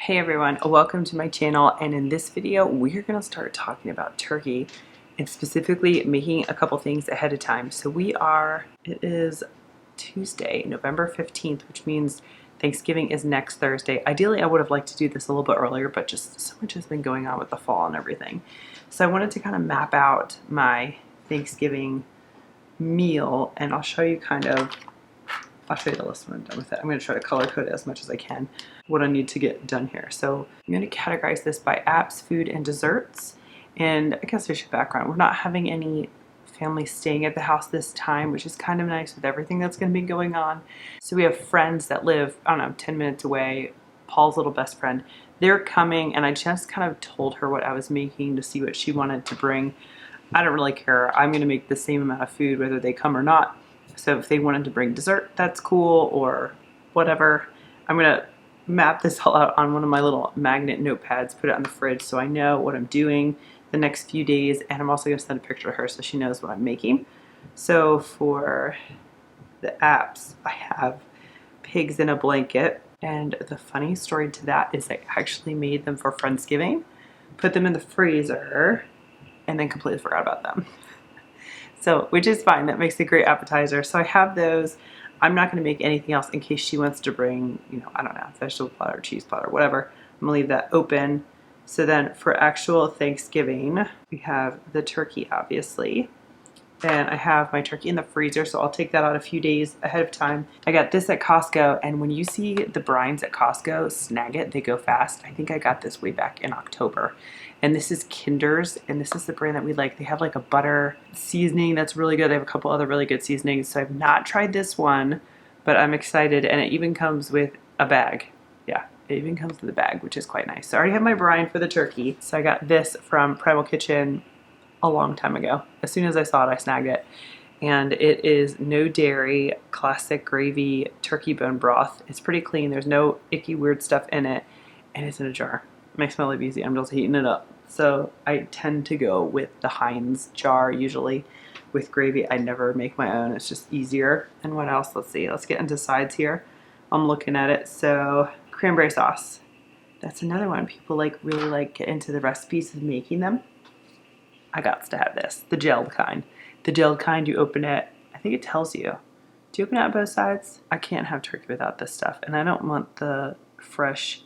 Hey everyone, welcome to my channel, and in this video we're going to start talking about turkey and specifically making a couple things ahead of time. So it is Tuesday, November 15th, which means Thanksgiving is next Thursday. Ideally I would have liked to do this a little bit earlier, but just so much has been going on with the fall and everything. So I wanted to kind of map out my Thanksgiving meal, and I'll show you I'll show you the list when I'm done with it. I'm going to try to color code it as much as I can, what I need to get done here. So I'm going to categorize this by apps, food, and desserts. And I guess I should background. We're not having any family staying at the house this time, which is kind of nice with everything that's going to be going on. So we have friends that live, I don't know, 10 minutes away. Paul's little best friend. They're coming, and I just kind of told her what I was making to see what she wanted to bring. I don't really care. I'm going to make the same amount of food whether they come or not. So if they wanted to bring dessert, that's cool, or whatever. I'm going to map this all out on one of my little magnet notepads, put it on the fridge so I know what I'm doing the next few days, and I'm also going to send a picture to her so she knows what I'm making. So for the apps, I have pigs in a blanket, and the funny story to that is I actually made them for Friendsgiving, put them in the freezer, and then completely forgot about them. So, which is fine. That makes a great appetizer. So I have those. I'm not going to make anything else in case she wants to bring, I don't know, vegetable platter, cheese platter, whatever. I'm going to leave that open. So then for actual Thanksgiving, we have the turkey, obviously. And I have my turkey in the freezer, so I'll take that out a few days ahead of time. I got this at Costco, and when you see the brines at Costco, snag it. They go fast. I think I got this way back in October. And this is Kinder's, and this is the brand that we like. They have like a butter seasoning that's really good. They have a couple other really good seasonings. So I've not tried this one, but I'm excited. And it even comes with a bag. Yeah, it even comes with a bag, which is quite nice. So I already have my brine for the turkey. So I got this from Primal Kitchen a long time ago. As soon as I saw it, I snagged it. And it is no dairy, classic gravy turkey bone broth. It's pretty clean. There's no icky weird stuff in it. And it's in a jar. Makes my life easy. I'm just heating it up. So I tend to go with the Heinz jar usually with gravy. I never make my own. It's just easier. And what else? Let's see. Let's get into sides here. I'm looking at it. So cranberry sauce. That's another one. People really get into the recipes of making them. I got to have this. The gelled kind. The gelled kind, you open it. I think it tells you. Do you open it on both sides? I can't have turkey without this stuff. And I don't want the fresh,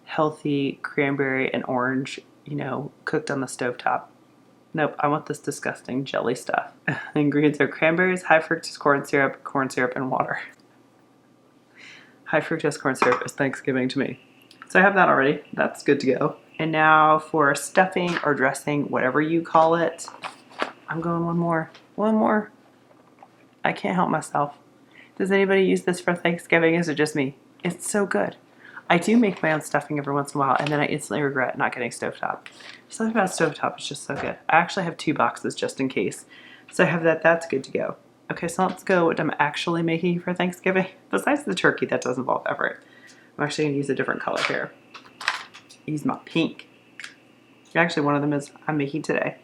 healthy cranberry and orange, cooked on the stovetop. Nope, I want this disgusting jelly stuff. The ingredients are cranberries, high fructose corn syrup, and water. High fructose corn syrup is Thanksgiving to me. So I have that already. That's good to go. And now for stuffing or dressing, whatever you call it, I'm going one more. One more. I can't help myself. Does anybody use this for Thanksgiving? Is it just me? It's so good. I do make my own stuffing every once in a while, and then I instantly regret not getting stovetop. Something about stovetop is just so good. I actually have 2 boxes just in case. So I have that. That's good to go. Okay, so let's go what I'm actually making for Thanksgiving. Besides the turkey, that does involve effort. I'm actually going to use a different color here. Use my pink. Actually, one of them is I'm making today.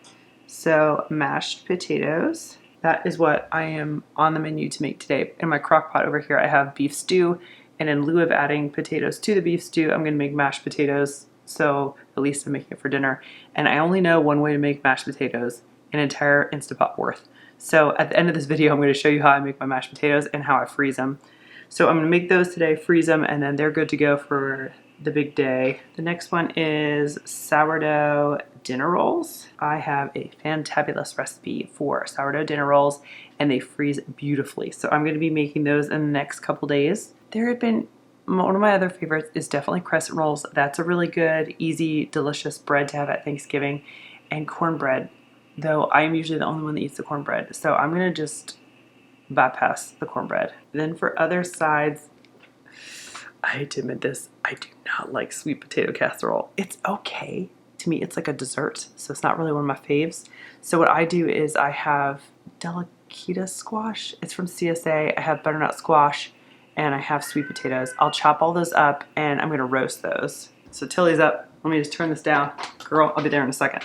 So mashed potatoes. That is what I am on the menu to make today. In my crock pot over here, I have beef stew. And in lieu of adding potatoes to the beef stew, I'm going to make mashed potatoes. So at least I'm making it for dinner. And I only know one way to make mashed potatoes, an entire Instapot worth. So at the end of this video, I'm going to show you how I make my mashed potatoes and how I freeze them. So I'm going to make those today, freeze them, and then they're good to go for the big day. The next one is sourdough dinner rolls. I have a fantabulous recipe for sourdough dinner rolls, and they freeze beautifully. So I'm going to be making those in the next couple days. There have been, one of my other favorites is definitely crescent rolls. That's a really good, easy, delicious bread to have at Thanksgiving. And cornbread, though I'm usually the only one that eats the cornbread. So I'm going to just bypass the cornbread. Then for other sides, I hate to admit this, I do not like sweet potato casserole. It's okay. To me, it's like a dessert, so it's not really one of my faves. So what I do is I have delicata squash. It's from CSA. I have butternut squash, and I have sweet potatoes. I'll chop all those up, and I'm going to roast those. So Tilly's up. Let me just turn this down. Girl, I'll be there in a second.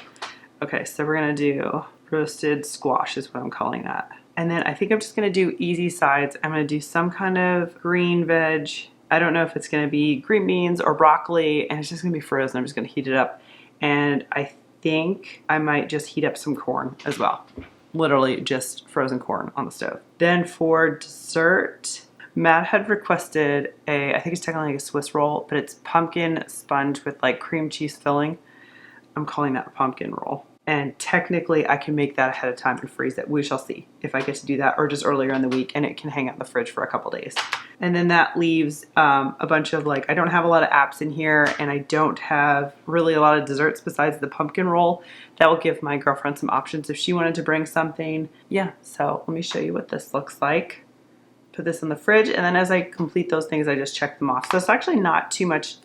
Okay, so we're going to do roasted squash is what I'm calling that. And then I think I'm just going to do easy sides. I'm going to do some kind of green veg I don't know if it's gonna be green beans or broccoli, and it's just gonna be frozen. I'm just gonna heat it up. And I think I might just heat up some corn as well. Literally just frozen corn on the stove. Then for dessert, Matt had requested I think it's technically like a Swiss roll, but it's pumpkin sponge with like cream cheese filling. I'm calling that a pumpkin roll. And technically I can make that ahead of time and freeze it. We shall see if I get to do that, or just earlier in the week, and it can hang out in the fridge for a couple days. And then that leaves a bunch of like, I don't have a lot of apps in here, and I don't have really a lot of desserts besides the pumpkin roll. That will give my girlfriend some options if she wanted to bring something. Yeah, so let me show you what this looks like. Put this in the fridge, and then as I complete those things, I just check them off. So it's actually not too much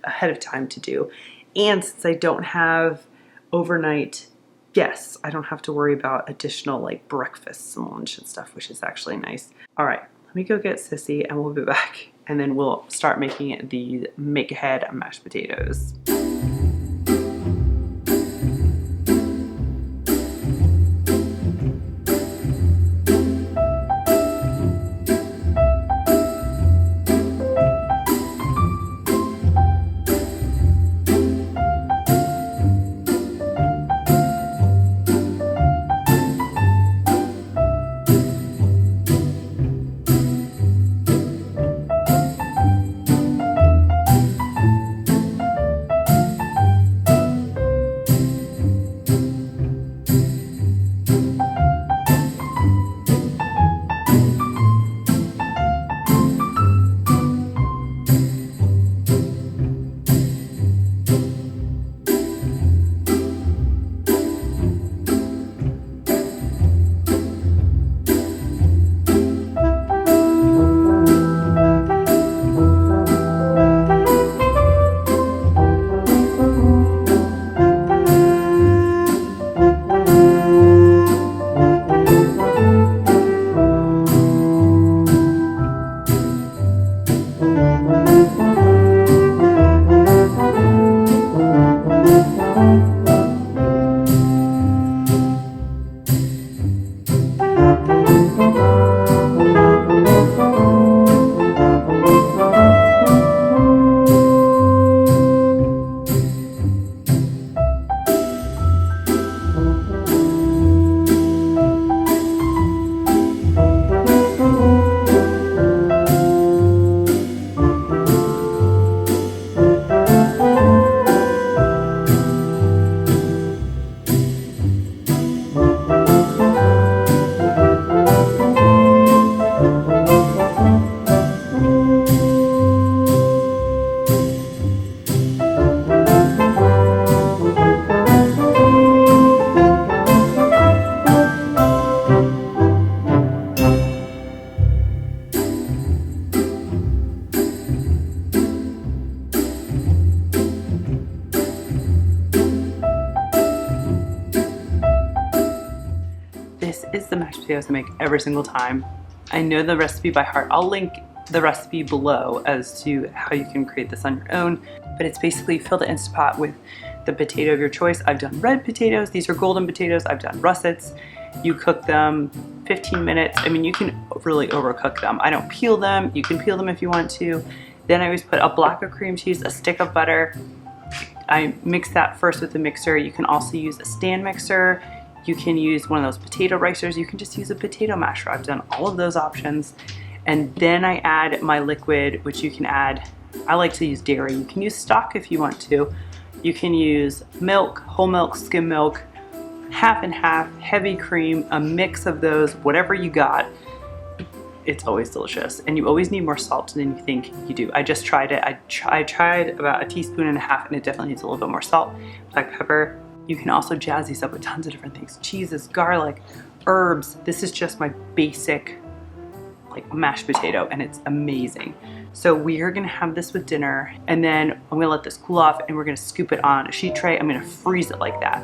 ahead of time to do. And since I don't have overnight guests, I don't have to worry about additional like breakfasts and lunch and stuff, which is actually nice. All right, let me go get Sissy and we'll be back, and then we'll start making the make-ahead mashed potatoes. This is the mashed potatoes I make every single time. I know the recipe by heart. I'll link the recipe below as to how you can create this on your own, but it's basically fill the Instant Pot with the potato of your choice. I've done red potatoes. These are golden potatoes. I've done russets. You cook them 15 minutes. I mean, you can really overcook them. I don't peel them. You can peel them if you want to. Then I always put a block of cream cheese, a stick of butter. I mix that first with the mixer. You can also use a stand mixer. You can use one of those potato ricers. You can just use a potato masher. I've done all of those options. And then I add my liquid, which you can add, I like to use dairy. You can use stock if you want to. You can use milk, whole milk, skim milk, half and half, heavy cream, a mix of those, whatever you got. It's always delicious. And you always need more salt than you think you do. I just tried it. I tried about 1.5 teaspoons, and it definitely needs a little bit more salt. Black pepper. You can also jazz these up with tons of different things. Cheeses, garlic, herbs. This is just my basic like mashed potato, and it's amazing. So we are gonna have this with dinner, and then I'm gonna let this cool off, and we're gonna scoop it on a sheet tray. I'm gonna freeze it like that.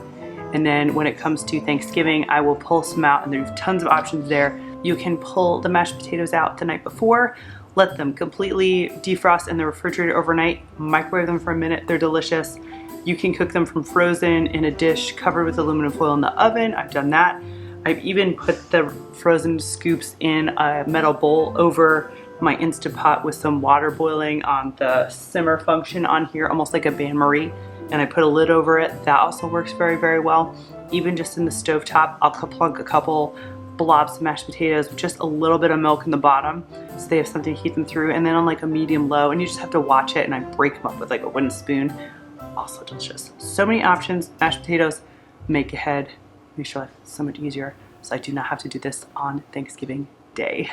And then when it comes to Thanksgiving, I will pull some out, and there's tons of options there. You can pull the mashed potatoes out the night before, let them completely defrost in the refrigerator overnight, microwave them for a minute, they're delicious. You can cook them from frozen in a dish covered with aluminum foil in the oven. I've done that. I've even put the frozen scoops in a metal bowl over my Instant Pot with some water boiling on the simmer function on here, almost like a bain-marie, and I put a lid over it. That also works very, very well. Even just in the stovetop, I'll plunk a couple blobs of mashed potatoes with just a little bit of milk in the bottom so they have something to heat them through, and then on like a medium low, and you just have to watch it, and I break them up with like a wooden spoon. Also delicious. So many options. Mashed potatoes make ahead, make sure life so much easier, so I do not have to do this on Thanksgiving Day.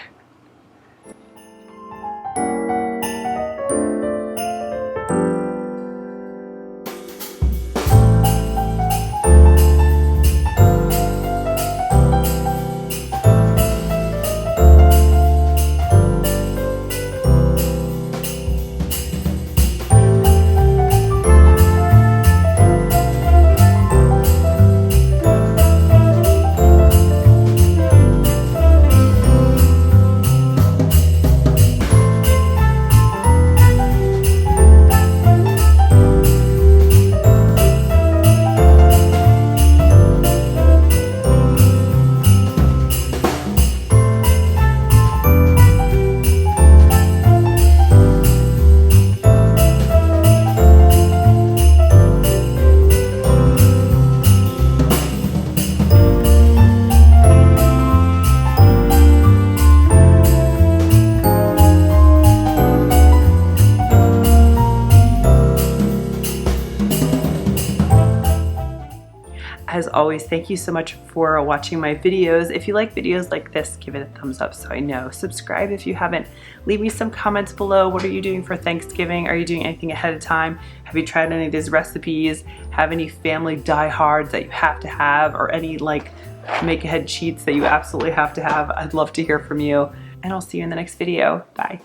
As always, thank you so much for watching my videos. If you like videos like this, give it a thumbs up so I know. Subscribe if you haven't. Leave me some comments below. What are you doing for Thanksgiving? Are you doing anything ahead of time? Have you tried any of these recipes? Have any family diehards that you have to have, or any like make ahead cheats that you absolutely have to have? I'd love to hear from you, and I'll see you in the next video. Bye.